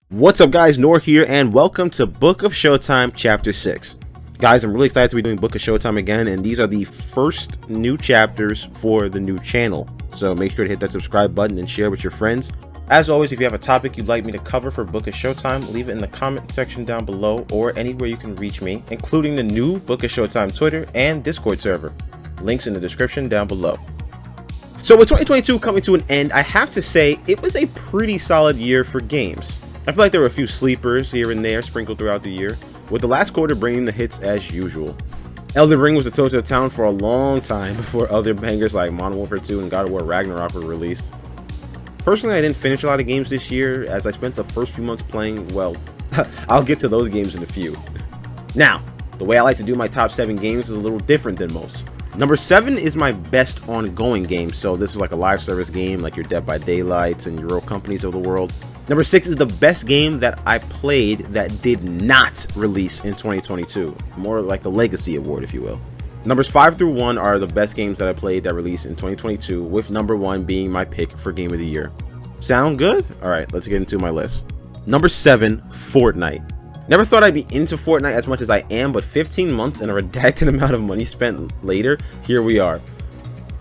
What's up guys, Nor here, and welcome to Book of Showtime Chapter 6. Guys, I'm really excited to be doing Book of Showtime again, and these are the first new chapters for the new channel. So make sure to hit that subscribe button and share with your friends. As always, if you have a topic you'd like me to cover for Book of Showtime, leave it in the comment section down below or anywhere you can reach me, including the new Book of Showtime Twitter and Discord server. Links in the description down below. So with 2022 coming to an end, I have to say it was a pretty solid year for games. I feel like there were a few sleepers here and there sprinkled throughout the year, with the last quarter bringing the hits as usual. Elden Ring was the toast of the town for a long time before other bangers like Modern Warfare 2 and God of War Ragnarok were released. Personally, I didn't finish a lot of games this year as I spent the first few months playing, well, I'll get to those games in a few. Now, the way I like to do my top 7 games is a little different than most. Number 7 is my best ongoing game, so this is like a live service game like your Dead by Daylights and Euro Companies of the world. Number 6 is the best game that I played that did not release in 2022. More like a legacy award, if you will. Numbers 5 through 1 are the best games that I played that released in 2022, with number 1 being my pick for Game of the Year. Sound good? Alright, let's get into my list. Number 7, Fortnite. Never thought I'd be into Fortnite as much as I am, but 15 months and a redacted amount of money spent later, here we are.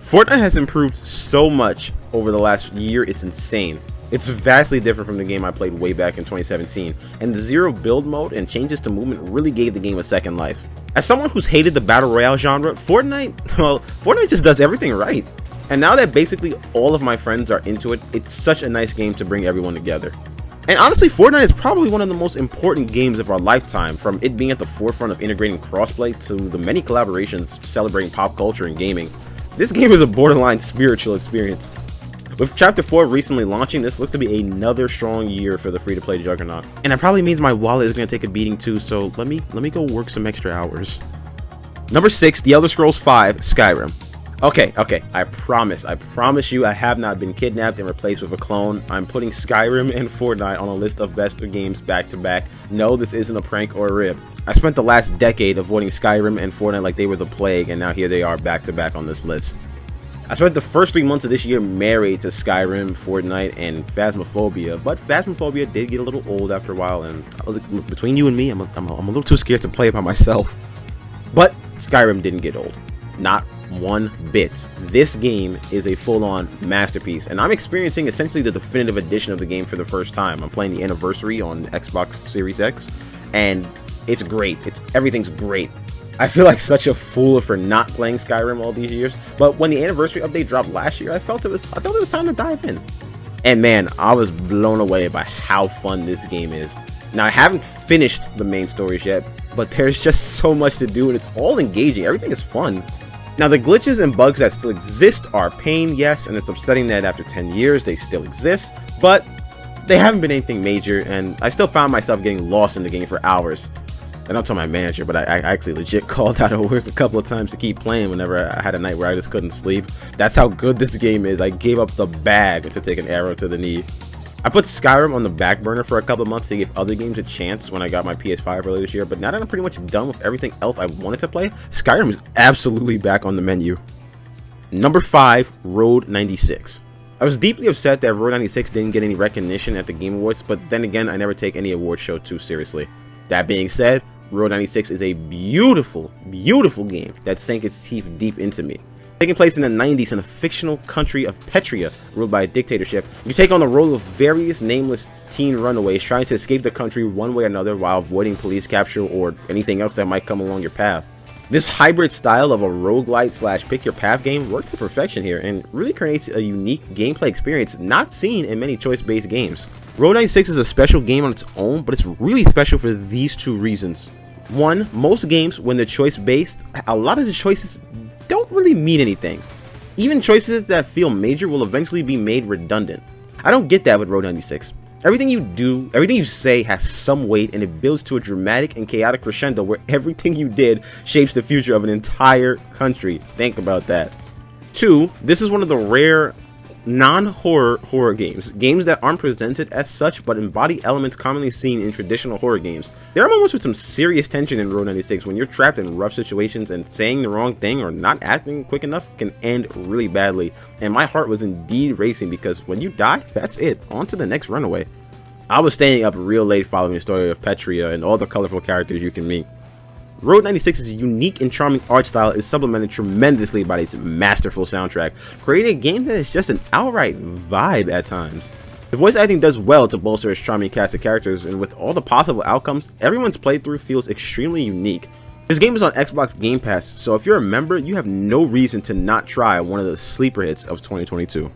Fortnite has improved so much over the last year, it's insane. It's vastly different from the game I played way back in 2017, and the zero build mode and changes to movement really gave the game a second life. As someone who's hated the battle royale genre, Fortnite just does everything right. And now that basically all of my friends are into it, it's such a nice game to bring everyone together. And honestly, Fortnite is probably one of the most important games of our lifetime, from it being at the forefront of integrating crossplay to the many collaborations celebrating pop culture and gaming. This game is a borderline spiritual experience. With Chapter 4 recently launching, this looks to be another strong year for the free-to-play juggernaut. And that probably means my wallet is going to take a beating too, so let me go work some extra hours. Number 6, The Elder Scrolls V, Skyrim. Okay, I promise you I have not been kidnapped and replaced with a clone. I'm putting Skyrim and Fortnite on a list of best games back to back. No, this isn't a prank or a rib. I spent the last decade avoiding Skyrim and Fortnite like they were the plague, and now here they are back to back on this list. I spent the first 3 months of this year married to Skyrim, Fortnite, and Phasmophobia, but Phasmophobia did get a little old after a while, and between you and me, I'm a little too scared to play it by myself. But Skyrim didn't get old. Not one bit. This game is a full-on masterpiece, and I'm experiencing essentially the definitive edition of the game for the first time. I'm playing the anniversary on Xbox Series X, and it's great. Everything's great. I feel like such a fool for not playing Skyrim all these years, but when the anniversary update dropped last year, I thought it was time to dive in. And man, I was blown away by how fun this game is. Now, I haven't finished the main stories yet, but there's just so much to do and it's all engaging. Everything is fun. Now, the glitches and bugs that still exist are a pain, yes, and it's upsetting that after 10 years they still exist, but they haven't been anything major, and I still found myself getting lost in the game for hours. And I'm telling my manager, but I actually legit called out of work a couple of times to keep playing whenever I had a night where I just couldn't sleep. That's how good this game is. I gave up the bag to take an arrow to the knee. I put Skyrim on the back burner for a couple of months to give other games a chance when I got my PS5 earlier this year, but now that I'm pretty much done with everything else I wanted to play, Skyrim is absolutely back on the menu. Number 5, Road 96. I was deeply upset that Road 96 didn't get any recognition at the Game Awards, but then again, I never take any award show too seriously. That being said, Road 96 is a beautiful, beautiful game that sank its teeth deep into me. Taking place in the 90s in a fictional country of Petria, ruled by a dictatorship, you take on the role of various nameless teen runaways trying to escape the country one way or another while avoiding police capture or anything else that might come along your path. This hybrid style of a roguelite / pick your path game works to perfection here and really creates a unique gameplay experience not seen in many choice-based games. Road 96 is a special game on its own, but it's really special for these 2 reasons. One, most games, when they're choice-based, a lot of the choices don't really mean anything. Even choices that feel major will eventually be made redundant. I don't get that with Road 96. Everything you do, everything you say has some weight, and it builds to a dramatic and chaotic crescendo where everything you did shapes the future of an entire country. Think about that. 2, this is one of the rare non-horror games that aren't presented as such but embody elements commonly seen in traditional horror games. There are moments with some serious tension in Road 96 when you're trapped in rough situations and saying the wrong thing or not acting quick enough can end really badly, and my heart was indeed racing because when you die, that's it, on to the next runaway. I was staying up real late following the story of Petria and all the colorful characters you can meet. Road 96's unique and charming art style is supplemented tremendously by its masterful soundtrack, creating a game that is just an outright vibe at times. The voice acting does well to bolster its charming cast of characters, and with all the possible outcomes, everyone's playthrough feels extremely unique. This game is on Xbox Game Pass, so if you're a member, you have no reason to not try one of the sleeper hits of 2022.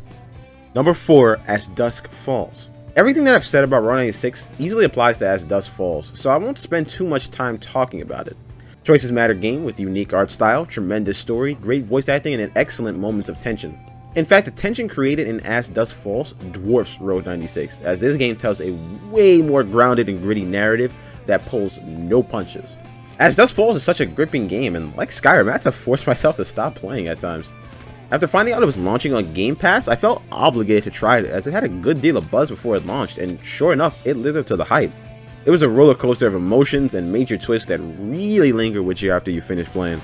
Number 4, As Dusk Falls. Everything that I've said about Road 96 easily applies to As Dusk Falls, so I won't spend too much time talking about it. Choices Matter game with unique art style, tremendous story, great voice acting, and an excellent moments of tension. In fact, the tension created in As Dusk Falls dwarfs Road 96, as this game tells a way more grounded and gritty narrative that pulls no punches. As Dusk Falls is such a gripping game, and like Skyrim, I had to force myself to stop playing at times. After finding out it was launching on Game Pass, I felt obligated to try it as it had a good deal of buzz before it launched, and sure enough, it lived up to the hype. It was a roller coaster of emotions and major twists that really linger with you after you finish playing.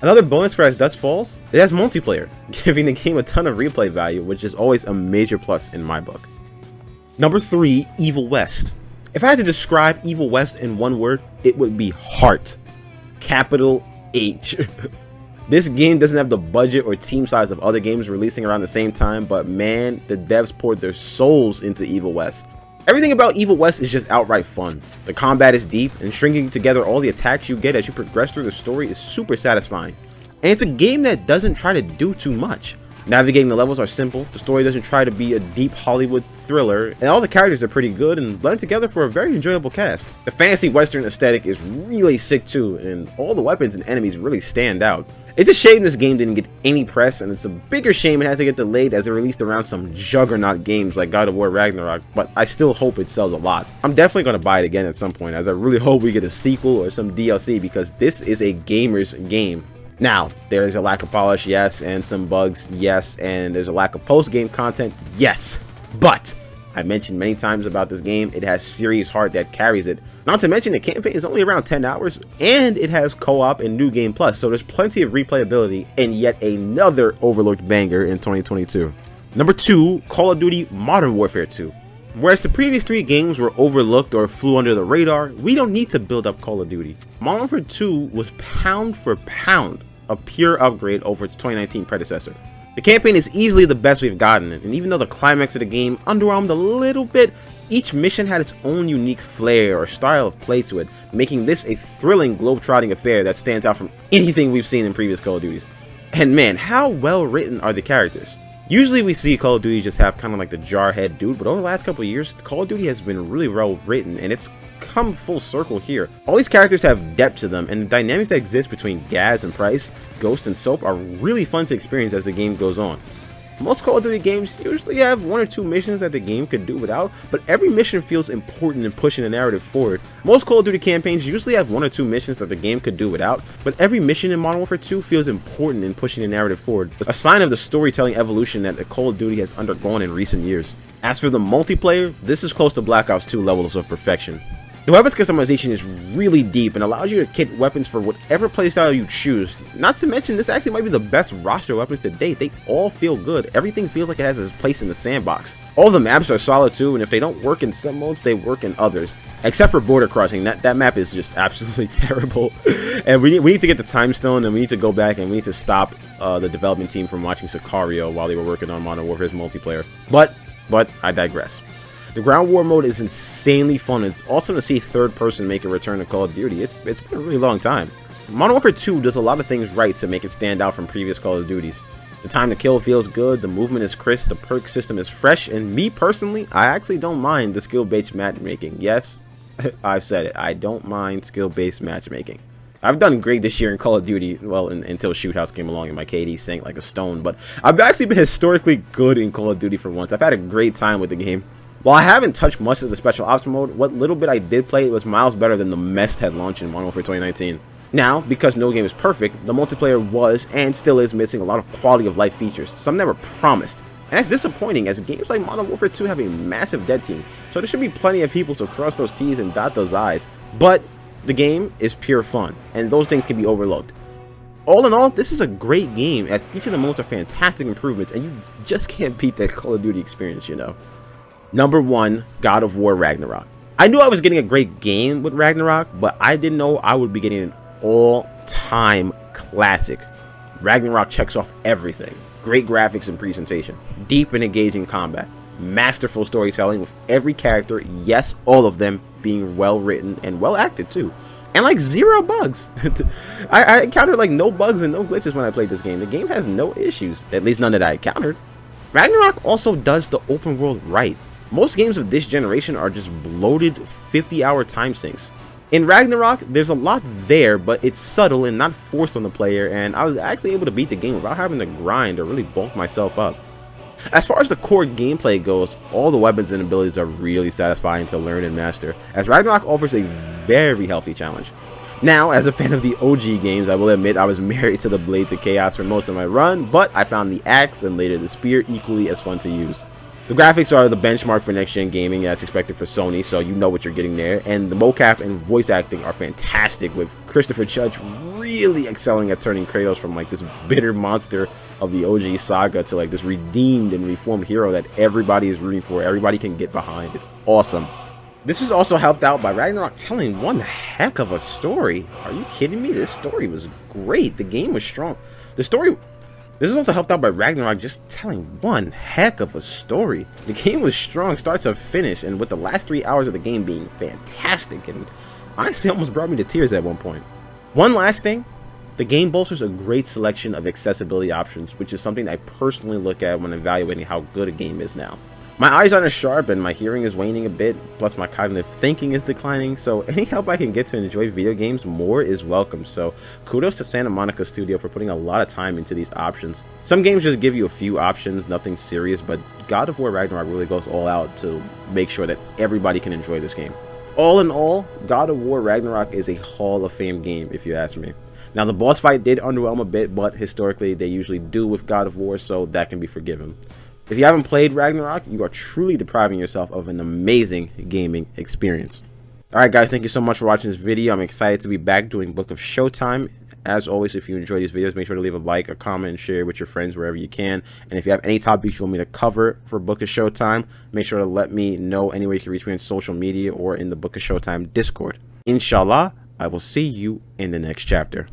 Another bonus for As Dusk Falls, it has multiplayer, giving the game a ton of replay value, which is always a major plus in my book. Number 3, Evil West. If I had to describe Evil West in one word, it would be heart. Capital H. This game doesn't have the budget or team size of other games releasing around the same time, but man, the devs poured their souls into Evil West. Everything about Evil West is just outright fun. The combat is deep, and stringing together all the attacks you get as you progress through the story is super satisfying. And it's a game that doesn't try to do too much. Navigating the levels are simple, the story doesn't try to be a deep Hollywood thriller, and all the characters are pretty good and blend together for a very enjoyable cast. The fantasy western aesthetic is really sick too, and all the weapons and enemies really stand out. It's a shame this game didn't get any press, and it's a bigger shame it had to get delayed as it released around some juggernaut games like God of War Ragnarok, but I still hope it sells a lot. I'm definitely going to buy it again at some point, as I really hope we get a sequel or some DLC, because this is a gamer's game. Now, there is a lack of polish, yes, and some bugs, yes, and there's a lack of post-game content, yes, but I mentioned many times about this game, it has serious heart that carries it. Not to mention the campaign is only around 10 hours, and it has co-op and New Game Plus, so there's plenty of replayability, and yet another overlooked banger in 2022. Number 2, Call of Duty Modern Warfare 2. Whereas the previous 3 games were overlooked or flew under the radar, we don't need to build up Call of Duty. Modern Warfare 2 was pound for pound a pure upgrade over its 2019 predecessor. The campaign is easily the best we've gotten, and even though the climax of the game underwhelmed a little bit, each mission had its own unique flair or style of play to it, making this a thrilling globe-trotting affair that stands out from anything we've seen in previous Call of Duties. And man, how well written are the characters? Usually we see Call of Duty just have kind of like the jarhead dude, but over the last couple of years, Call of Duty has been really well written, and it's come full circle here. All these characters have depth to them, and the dynamics that exist between Gaz and Price, Ghost and Soap are really fun to experience as the game goes on. Most Call of Duty games usually have 1 or 2 missions that the game could do without, but every mission feels important in pushing the narrative forward. Most Call of Duty campaigns usually have 1 or 2 missions that the game could do without, but every mission in Modern Warfare 2 feels important in pushing the narrative forward, a sign of the storytelling evolution that the Call of Duty has undergone in recent years. As for the multiplayer, this is close to Black Ops 2 levels of perfection. The weapons customization is really deep and allows you to kit weapons for whatever playstyle you choose. Not to mention, this actually might be the best roster of weapons to date. They all feel good. Everything feels like it has its place in the sandbox. All the maps are solid too, and if they don't work in some modes, they work in others. Except for Border Crossing, that map is just absolutely terrible. And we need to get the Time Stone, and we need to go back and we need to stop the development team from watching Sicario while they were working on Modern Warfare's multiplayer. But I digress. The ground war mode is insanely fun. It's awesome to see third person make a return to Call of Duty. It's been a really long time. Modern Warfare 2 does a lot of things right to make it stand out from previous Call of Duties. The time to kill feels good, the movement is crisp, the perk system is fresh, and me personally, I actually don't mind the skill-based matchmaking. Yes, I've said it, I don't mind skill-based matchmaking. I've done great this year in Call of Duty, well, until Shoot House came along and my KD sank like a stone, but I've actually been historically good in Call of Duty for once. I've had a great time with the game. While I haven't touched much of the special ops mode, what little bit I did play was miles better than the mess had launched in Modern Warfare 2019. Now, because no game is perfect, the multiplayer was and still is missing a lot of quality of life features, some that were promised. And that's disappointing, as games like Modern Warfare 2 have a massive dead team, so there should be plenty of people to cross those T's and dot those I's. But the game is pure fun, and those things can be overlooked. All in all, this is a great game, as each of the modes are fantastic improvements, and you just can't beat that Call of Duty experience, you know. Number 1, God of War Ragnarok. I knew I was getting a great game with Ragnarok, but I didn't know I would be getting an all-time classic. Ragnarok checks off everything. Great graphics and presentation, deep and engaging combat, masterful storytelling with every character, yes, all of them, being well written and well acted too. And like 0 bugs. I encountered like no bugs and no glitches when I played this game. The game has no issues, at least none that I encountered. Ragnarok also does the open world right. Most games of this generation are just bloated 50-hour time sinks. In Ragnarok, there's a lot there, but it's subtle and not forced on the player, and I was actually able to beat the game without having to grind or really bulk myself up. As far as the core gameplay goes, all the weapons and abilities are really satisfying to learn and master, as Ragnarok offers a very healthy challenge. Now, as a fan of the OG games, I will admit I was married to the Blade to Chaos for most of my run, but I found the axe and later the spear equally as fun to use. The graphics are the benchmark for next-gen gaming that's expected for Sony, so you know what you're getting there, and the mocap and voice acting are fantastic, with Christopher Judge really excelling at turning Kratos from like this bitter monster of the OG saga to like this redeemed and reformed hero that everybody is rooting for, everybody can get behind. It's awesome. This is also helped out by Ragnarok telling one heck of a story. Are you kidding me? This story was great. The game was strong. This is also helped out by Ragnarok just telling one heck of a story. The game was strong start to finish, and with the last 3 hours of the game being fantastic, and honestly almost brought me to tears at one point. One last thing, the game bolsters a great selection of accessibility options, which is something I personally look at when evaluating how good a game is now. My eyes aren't as sharp and my hearing is waning a bit, plus my cognitive thinking is declining, so any help I can get to enjoy video games more is welcome. So kudos to Santa Monica Studio for putting a lot of time into these options. Some games just give you a few options, nothing serious, but God of War Ragnarok really goes all out to make sure that everybody can enjoy this game. All in all, God of War Ragnarok is a Hall of Fame game if you ask me. Now the boss fight did underwhelm a bit, but historically they usually do with God of War, so that can be forgiven. If you haven't played Ragnarok, you are truly depriving yourself of an amazing gaming experience. Alright guys, thank you so much for watching this video. I'm excited to be back doing Book of Showtime. As always, if you enjoy these videos, make sure to leave a like, a comment, and share with your friends wherever you can. And if you have any topics you want me to cover for Book of Showtime, make sure to let me know anywhere you can reach me on social media or in the Book of Showtime Discord. Inshallah, I will see you in the next chapter.